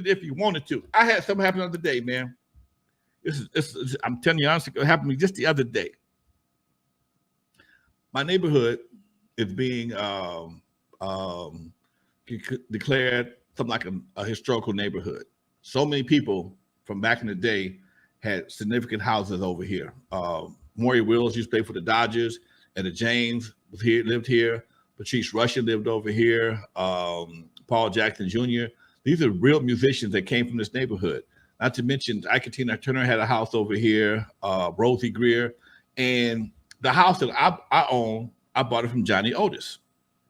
it if you wanted to. I had something happen the other day, man. I'm telling you honestly, it happened to me just the other day. My neighborhood is being declared something like a historical neighborhood. So many people from back in the day had significant houses over here. Maury Wills used to play for the Dodgers, and the James lived here. Patrice Russia lived over here. Paul Jackson Jr. These are real musicians that came from this neighborhood. Not to mention, Ike Tina Turner had a house over here. Rosie Greer, and the house that I own, I bought it from Johnny Otis.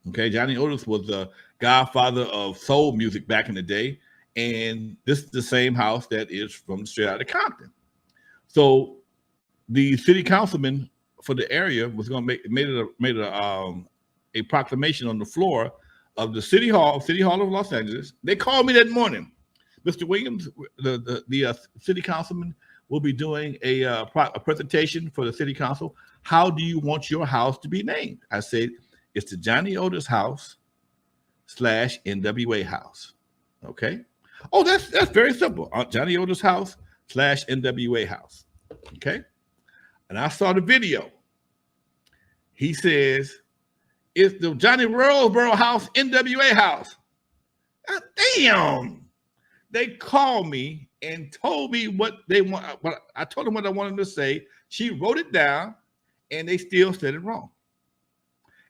Okay, Johnny Otis was the godfather of soul music back in the day, and this is the same house that is from Straight Outta Compton. So the city councilman for the area was going to made a proclamation on the floor of the city hall of Los Angeles. They called me that morning. Mr. Williams, the city councilman, will be doing a presentation for the city council. How do you want your house to be named? I said, it's the Johnny Otis house / N.W.A house. Okay. Oh, that's very simple. Johnny Otis house / N.W.A house. Okay. And I saw the video. He says, it's the Johnny Roseboro house, N.W.A house. God damn. They called me and told me what they want. But I told them what I wanted to say. She wrote it down, and they still said it wrong.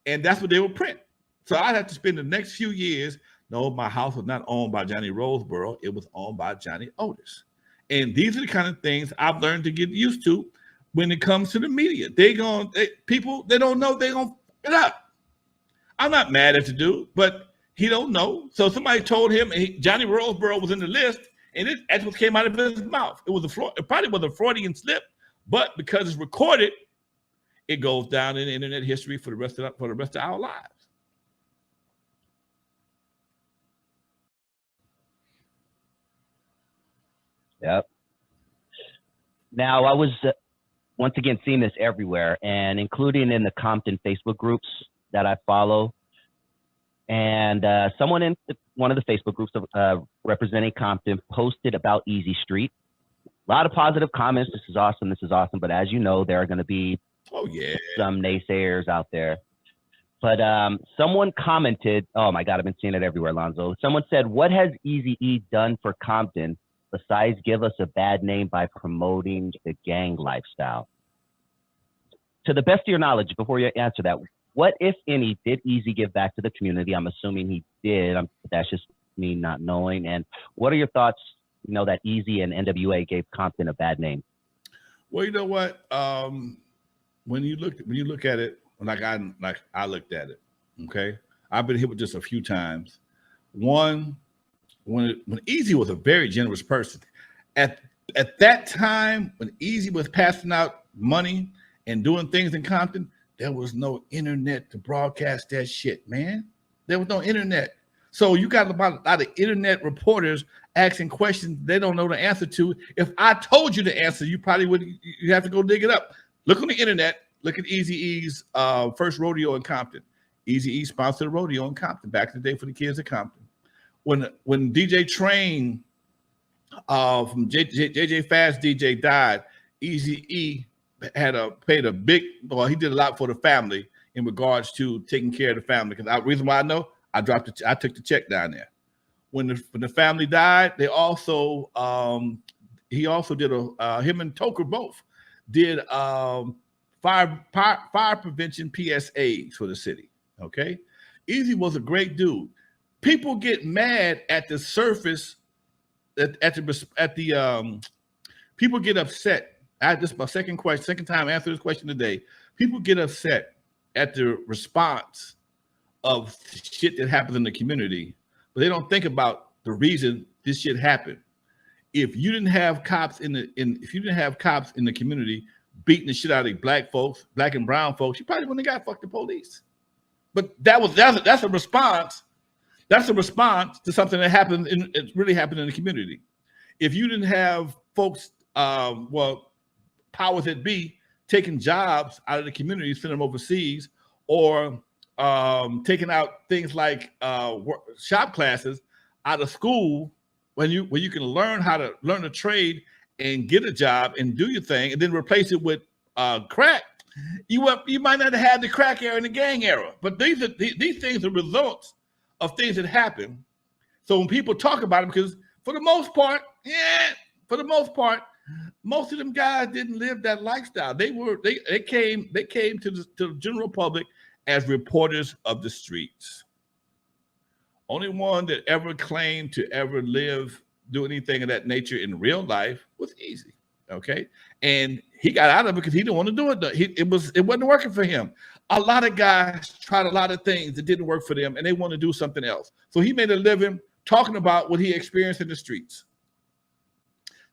And that's what they will print. So I'd have to spend the next few years. No, my house was not owned by Johnny Roseboro. It was owned by Johnny Otis. And these are the kind of things I've learned to get used to when it comes to the media. People don't know they're going to fuck it up. I'm not mad at the dude, but he don't know. So somebody told him Johnny Roseboro was in the list, and that's what came out of his mouth. It probably was a Freudian slip, but because it's recorded, it goes down in internet history for the rest of our lives. Yep. Now, I was once again seeing this everywhere, and including in the Compton Facebook groups that I follow. And someone in one of the Facebook groups representing Compton posted about Easy Street. A lot of positive comments. This is awesome. But as you know, there are going to be some naysayers out there. But someone commented, oh my God, I've been seeing it everywhere, Lonzo. Someone said, what has Eazy E done for Compton besides give us a bad name by promoting the gang lifestyle? To the best of your knowledge, before you answer that, what, if any, did Eazy give back to the community? I'm assuming he did. That's just me not knowing. And what are your thoughts, that Eazy and N.W.A gave Compton a bad name? Well, you know what? When you look at it, I looked at it, okay? I've been hit with this a few times. One, when Eazy was a very generous person. At that time, when Eazy was passing out money and doing things in Compton, there was no internet to broadcast that shit, man. There was no internet. So you got a lot of internet reporters asking questions they don't know the answer to. If I told you the answer, you have to go dig it up. Look on the internet. Look at Eazy E's first rodeo in Compton. Eazy E sponsored a rodeo in Compton back in the day for the kids at Compton. When DJ Train from JJ Fast DJ died, Eazy E paid a big, he did a lot for the family in regards to taking care of the family. Because the reason why I know, I took the check down there. When the family died, they also he also did him and Toker both did fire prevention PSAs for the city. Okay, Eazy was a great dude. People get mad at the surface. People get upset. This is my second time answering this question today. People get upset at the response of shit that happens in the community, but they don't think about the reason this shit happened. If you didn't have cops in the community beating the shit out of black folks, black and brown folks, you probably wouldn't have got fuck the police. But that's a response. That's a response to something that happened. It really happened in the community. If you didn't have folks, powers that be, taking jobs out of the community, sending them overseas, or taking out things like shop classes out of school when you can learn a trade and get a job and do your thing, and then replace it with crack, you might not have had the crack era and the gang era. But these things are results of things that happen. So when people talk about it, because for the most part, most of them guys didn't live that lifestyle. They came to the general public as reporters of the streets. Only one that ever claimed to ever do anything of that nature in real life was Eazy. Okay, and he got out of it because he didn't want to do it. It wasn't working for him. A lot of guys tried a lot of things that didn't work for them, and they want to do something else. So he made a living talking about what he experienced in the streets.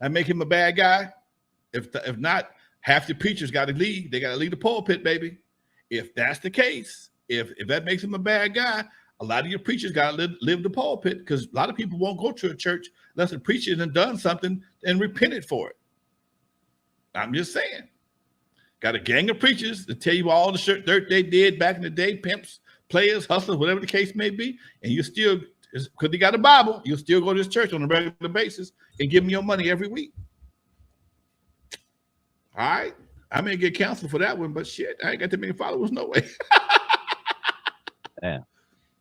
That make him a bad guy? If not, half the preachers got to leave. They got to leave the pulpit, baby. If that's the case, if that makes him a bad guy, a lot of your preachers got to live the pulpit, because a lot of people won't go to a church unless the preacher has done something and repented for it. I'm just saying. Got a gang of preachers to tell you all the dirt they did back in the day, pimps, players, hustlers, whatever the case may be, and you still, because they got a Bible, you'll still go to this church on a regular basis and give them your money every week. All right? I may get canceled for that one, but shit, I ain't got that many followers, no way. Yeah.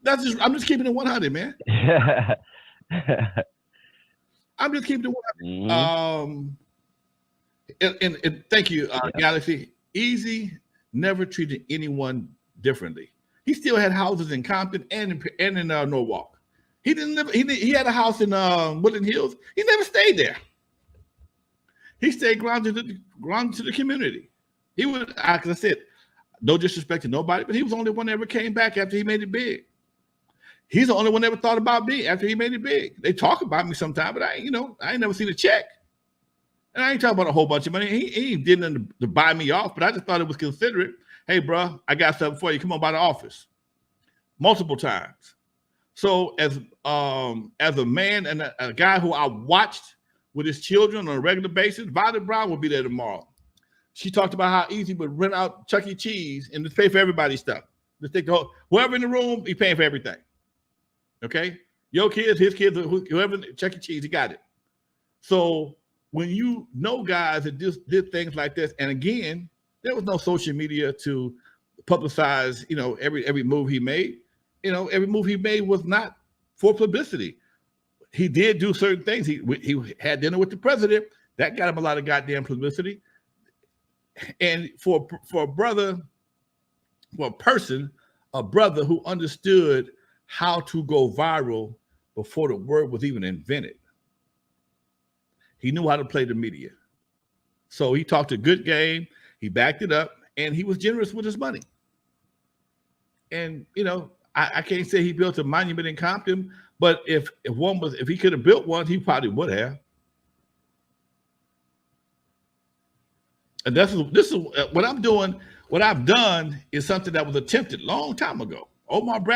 I'm just keeping it 100, man. I'm just keeping it 100. Mm-hmm. And thank you, Galaxy. Eazy never treated anyone differently. He still had houses in Compton and in Norwalk. He didn't live. He had a house in Woodland Hills. He never stayed there. He stayed grounded to the community. He was, like I said, no disrespect to nobody, but he was the only one that ever came back after he made it big. He's the only one that ever thought about me after he made it big. They talk about me sometimes, but I ain't never seen a check. And I ain't talking about a whole bunch of money. He did nothing to buy me off, but I just thought it was considerate. Hey, bro, I got something for you. Come on by the office. Multiple times. So as a man and a guy who I watched with his children on a regular basis, Violet Brown will be there tomorrow. She talked about how Eazy would rent out Chuck E. Cheese and just pay for everybody's stuff. Just take whoever in the room, he paying for everything. Okay? Your kids, his kids, whoever, Chuck E. Cheese, he got it. So when you know guys that just did things like this, and again, there was no social media to publicize, every move he made. Every move he made was not for publicity. He did do certain things. He had dinner with the president. That got him a lot of goddamn publicity. And for a brother who understood how to go viral before the word was even invented. He knew how to play the media. So he talked a good game. He backed it up, and he was generous with his money. And, I can't say he built a monument in Compton, but if he could have built one, he probably would have. And this is what I'm doing. What I've done is something that was attempted a long time ago. Omar Bradley